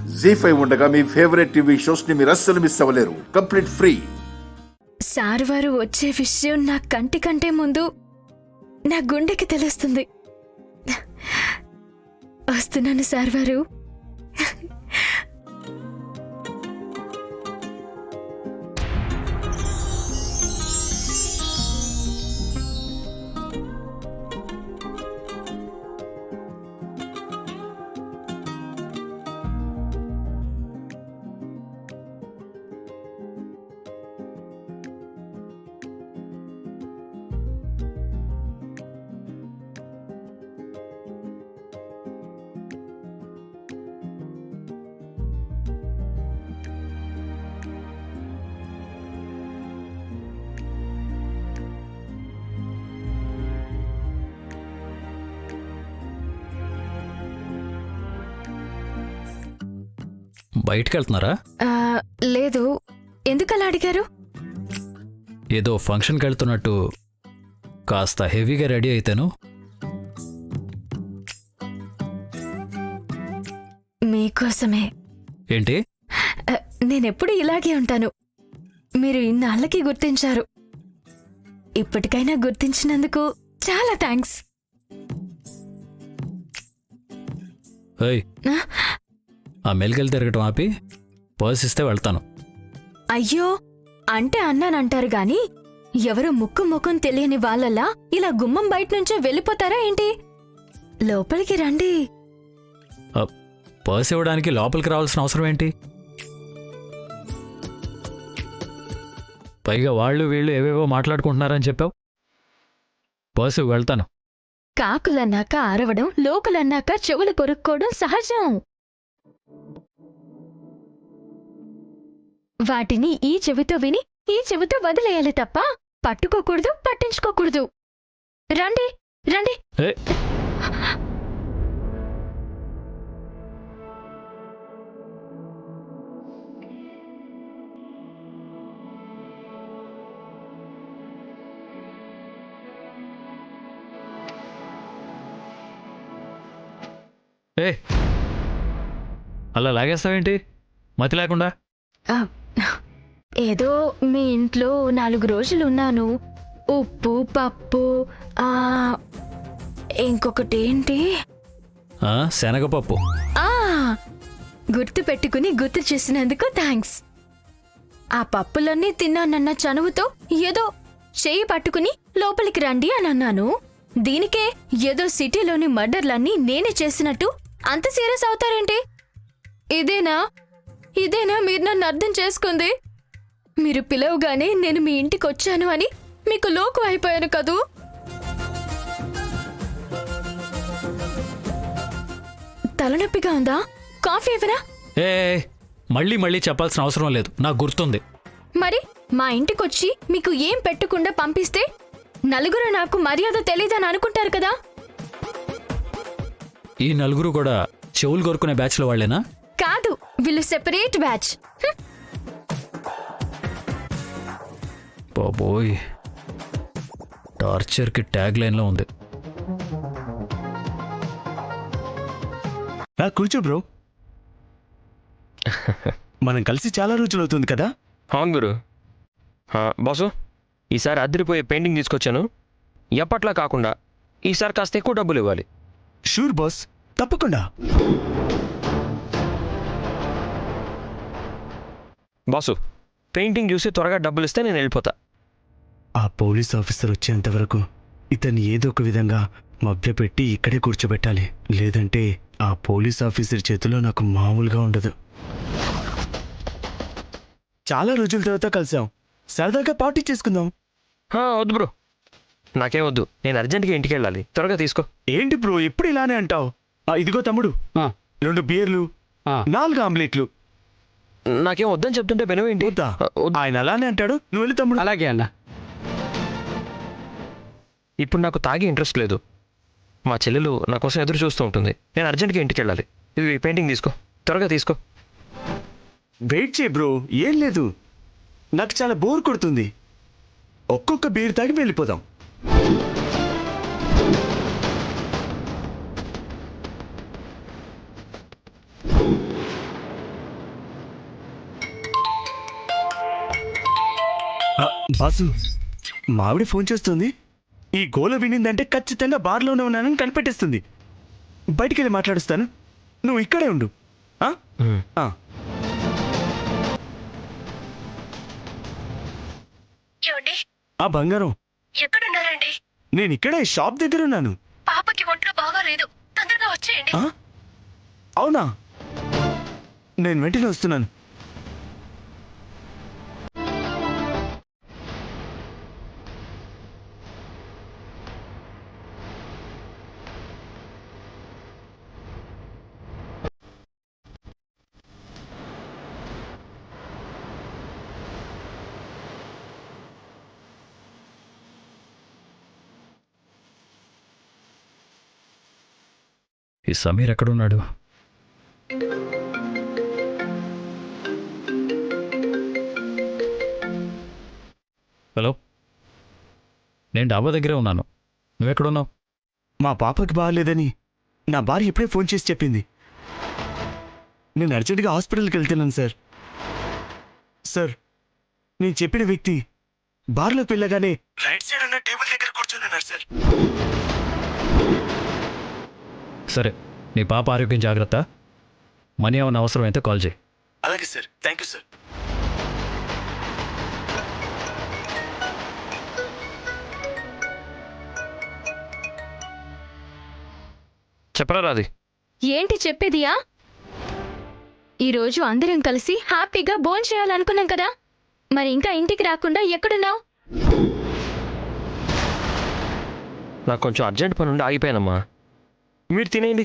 జీ5 ఉండగా మీ favourite TV shows ని మీరు అస్సలు మిస్ అవ్వలేరు. Complete free. సార్ వారు వచ్చే విషయం నా కంటి కంటే ముందు నా గుండెకి తెలుస్తుంది. వస్తున్నాను సార్ వారు. బయటికి వెళ్తున్నారా? లేదు. ఎందుకలా అడిగారు? ఏదో ఫంక్షన్కి వెళ్తున్నట్టు కాస్త హెవీగా రెడీ అయితేను. మీకోసమే. ఏంటి? నేనెప్పుడు ఇలాగే ఉంటాను. మీరు ఇన్నాళ్ళకి గుర్తించారు. ఇప్పటికైనా గుర్తించినందుకు చాలా థ్యాంక్స్. ఏయ్, ఆ మెలికలు తిరగటం ఆపి పర్స్ ఇస్తే వెళ్తాను. అయ్యో, అంటే అన్నానంటారు గాని ఎవరు ముక్కు ముఖం తెలియని వాళ్ళలా ఇలా గుమ్మం బయట నుంచే వెళ్ళిపోతారా ఏంటి? లోపలికి రండి. పర్స్ ఇవ్వడానికి లోపలికి రావాల్సిన అవసరం ఏంటి? పైగా వాళ్ళు వీళ్ళు ఏవేవో మాట్లాడుకుంటున్నారని చెప్పావు. పర్సు వెళ్తాను. కాకులన్నాక అరవడం, లోకులన్నాక చెవులు కొరుక్కోవడం సహజం. వాటిని ఈ చెవితో విని ఈ చెవితో వదిలేయాలి తప్ప పట్టుకోకూడదు, పట్టించుకోకూడదు. రండి రండి. ఏ, అలా లాగేస్తావేంటి మతి లేకుండా? ఏదో మీ ఇంట్లో 4 రోజులు ఉన్నాను. ఉప్పు, పప్పు, ఇంకొకటి ఏంటి, శనగపప్పు. గుర్తు పెట్టుకుని గుర్తు చేసినందుకు థ్యాంక్స్. ఆ పప్పులన్నీ తిన్నానన్న చనువుతో ఏదో చెయ్యి పట్టుకుని లోపలికి రండి అని అన్నాను. దీనికే ఏదో సిటీలోని మర్డర్లన్నీ నేనే చేసినట్టు అంత సీరియస్ అవుతారేంటి? ఇదేనా మీరు నన్ను అర్థం చేసుకుంది? మీరు పిలవగానే నేను మీ ఇంటికి వచ్చాను అని మీకు లోకు అయిపోయాను కదూ. తలనొప్పిగా ఉందా? కాఫీ ఇవ్వనా? ఏ, మళ్ళీ మళ్ళీ చెప్పాల్సిన అవసరం లేదు, నాకు గుర్తుంది. మరి మా ఇంటికొచ్చి మీకు ఏం పెట్టకుండా పంపిస్తే నలుగురు నాకు మర్యాద తెలీదని అనుకుంటారు కదా. ఈ నలుగురు కూడా చెవులు కోరుకునే బ్యాచ్లో వాళ్ళేనా? కాదు, వీళ్ళు సెపరేట్ బ్యాచ్. బాబోయ్, టార్చర్కి ట్యాగ్ లైన్లో ఉంది. కూర్చో బ్రో. మనం కలిసి చాలా రోజులు అవుతుంది కదా. అవును గురు. బాసు, ఈసారి అదిరిపోయే పెయింటింగ్ తీసుకొచ్చాను. ఎప్పట్లా కాకుండా ఈసారి కాస్త ఎక్కువ డబ్బులు ఇవ్వాలి. షూర్ బాస్, తప్పకుండా. బాసు, పెయింటింగ్ చూసి త్వరగా డబ్బులు ఇస్తే నేను వెళ్ళిపోతా. ఆ పోలీస్ ఆఫీసర్ వచ్చేంత వరకు ఇతన్ని ఏదో ఒక విధంగా మభ్యపెట్టి ఇక్కడే కూర్చోబెట్టాలి. లేదంటే ఆ పోలీస్ ఆఫీసర్ చేతిలో నాకు మామూలుగా ఉండదు. చాలా రోజుల తర్వాత కలిసాం, సరదాగా పార్టీ చేసుకుందాం. వద్దు బ్రో, నాకేం వద్దు. నేను అర్జెంట్గా ఇంటికి వెళ్ళాలి. త్వరగా తీసుకో. ఏంటి బ్రో ఎప్పుడు ఇలానే అంటావు? ఇదిగో తమ్ముడు, 2 బీర్లు, 4 ఆమ్లెట్లు. నాకేం వద్దని చెప్తుంటే బెనవేంటి? ఆయన అలానే అంటాడు, నువ్వు వెళ్ళి తమ్ముడు. అలాగే అన్న. ఇప్పుడు నాకు తాగే ఇంట్రెస్ట్ లేదు. మా చెల్లెలు నా కోసం ఎదురు చూస్తూ ఉంటుంది. నేను అర్జెంట్గా ఇంటికి వెళ్ళాలి. ఇది పెయింటింగ్ తీసుకో, త్వరగా తీసుకో. వెయిట్ చేయి బ్రో, ఏం లేదు, నాకు చాలా బోర్ కొడుతుంది. ఒక్కొక్క బీర్ తాగి వెళ్ళిపోదాం. బాసు మావిడ ఫోన్ చేస్తుంది. ఈ గోల వినిందంటే ఖచ్చితంగా బార్లోనే ఉన్నానని కనిపెట్టేస్తుంది. బయటికి వెళ్ళి మాట్లాడుస్తాను, నువ్వు ఇక్కడే ఉండు. ఆ? ఆ. ఆ బంగారం, ఎక్కడున్నారండి? నేను ఇక్కడే షాప్ దగ్గర ఉన్నాను. పాపకి ఒంట్లో బాగాలేదు, తొందరగా వచ్చేయండి. ఆ? అవునా, నేను వెంటనే వస్తున్నాను. ఈ సమీర్ ఎక్కడున్నాడు? హలో, నేను డాబా దగ్గరే ఉన్నాను. నువ్వెక్కడున్నావు? మా పాపకి బాగాలేదని నా భార్య ఇప్పుడే ఫోన్ చేసి చెప్పింది. నేను అర్జెంటుగా హాస్పిటల్కి వెళ్తున్నాను సార్. సార్, నేను చెప్పిన వ్యక్తి బార్లోకి వెళ్ళగానే రైట్ సైడ్ ఉన్న టేబుల్ దగ్గర కూర్చున్నాడు సార్. సరే, నీ పాప ఆరోగ్యం జాగ్రత్త. మనీ ఏమైనా అవసరమైతే కాల్ చేయి. అలాగే సార్, థ్యాంక్ యూ సార్. చెప్పరా రాది? ఏంటి చెప్పేదియా? ఈరోజు అందరం కలిసి హ్యాపీగా భోంచేయాలనుకున్నాం కదా, మరి ఇంకా ఇంటికి రాకుండా ఎక్కడున్నావు? నాకు కొంచెం అర్జెంట్ పని ఉండి ఆగిపోయానమ్మా. మీరు తినేయండి.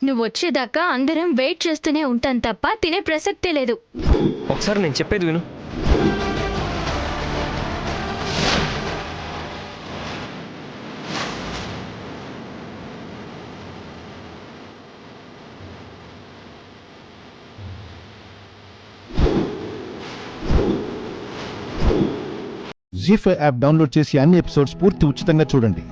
నువ్వు వచ్చేదాకా అందరం వెయిట్ చేస్తూనే ఉంటాం తప్ప తినే ప్రసక్తే లేదు. ఒకసారి నేను చెప్పేది విను. జీ5 యాప్ డౌన్లోడ్ చేసి అన్ని ఎపిసోడ్స్ పూర్తి ఉచితంగా చూడండి.